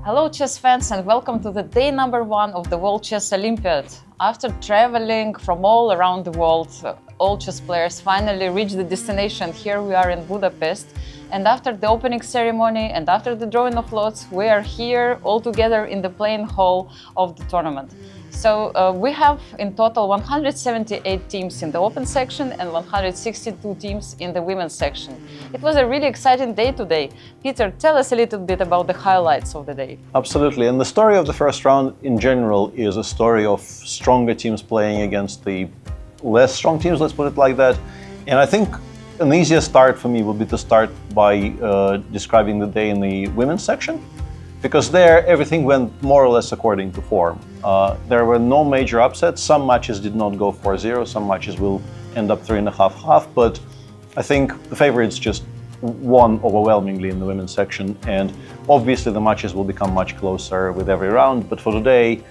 Hello chess fans and welcome to the day number 1 of the World Chess Olympiad. After traveling from all around the world, all chess players finally reached the destination. Here we are in Budapest, and after the opening ceremony and after the drawing of lots, we are here all together in the playing hall of the tournament. So we have in total 178 teams in the open section and 162 teams in the women's section. It was a really exciting day today. Peter, tell us a little bit about the highlights of the day. Absolutely, and the story of the first round in general is a story of stronger teams playing against the less strong teams, let's put it like that. And I think an easier start for me would be to start by describing the day in the women's section, because there everything went more or less according to form. There were no major upsets. Some matches did not go 4-0, some matches will end up 3.5-half, but I think the favorites just won overwhelmingly in the women's section, and obviously the matches will become much closer with every round, but for today,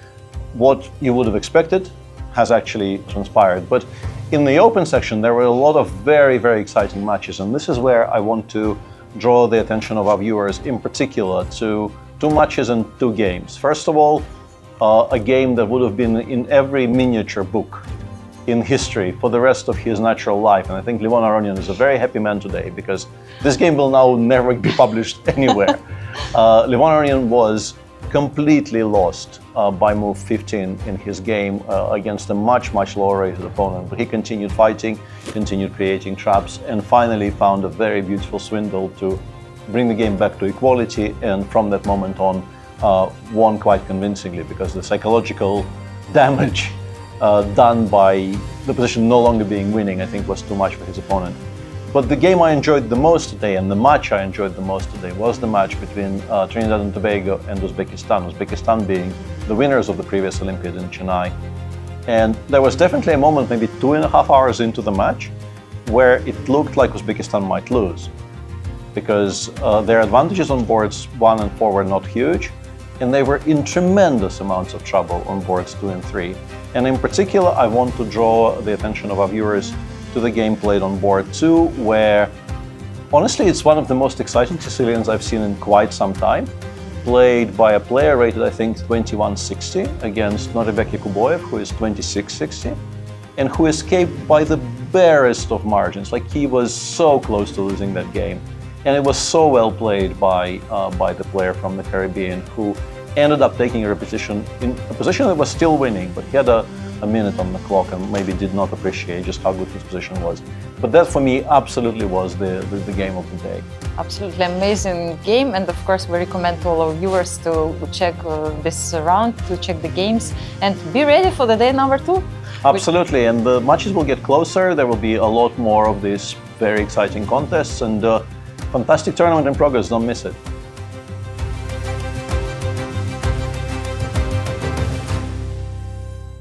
what you would have expected has actually transpired. But in the open section, there were a lot of very, very exciting matches, and this is where I want to draw the attention of our viewers in particular to two matches and two games. First of all, a game that would have been in every miniature book in history for the rest of his natural life. And I think Levon Aronian is a very happy man today, because this game will now never be published anywhere. Levon Aronian was completely lost by move 15 in his game against a much, much lower rated opponent. But he continued fighting, continued creating traps, and finally found a very beautiful swindle to bring the game back to equality, and from that moment on won quite convincingly, because the psychological damage done by the position no longer being winning, I think, was too much for his opponent. But the game I enjoyed the most today, and the match I enjoyed the most today, was the match between Trinidad and Tobago and Uzbekistan. Uzbekistan being the winners of the previous Olympiad in Chennai. And there was definitely a moment, maybe 2.5 hours into the match, where it looked like Uzbekistan might lose, because their advantages on boards 1 and 4 were not huge, and they were in tremendous amounts of trouble on boards 2 and 3. And in particular, I want to draw the attention of our viewers to the game played on board 2, where honestly it's one of the most exciting Sicilians I've seen in quite some time, played by a player rated, I think, 2160 against Norebek Yakuboyev, who is 2660, and who escaped by the barest of margins. Like, he was so close to losing that game. And it was so well played by the player from the Caribbean, who ended up taking a repetition in a position that was still winning, but he had a minute on the clock and maybe did not appreciate just how good his position was. But that for me absolutely was the game of the day. Absolutely amazing game, and of course we recommend to all our viewers to check this round, to check the games, and be ready for the day number 2. Absolutely, and the matches will get closer. There will be a lot more of these very exciting contests, and fantastic tournament in progress, don't miss it.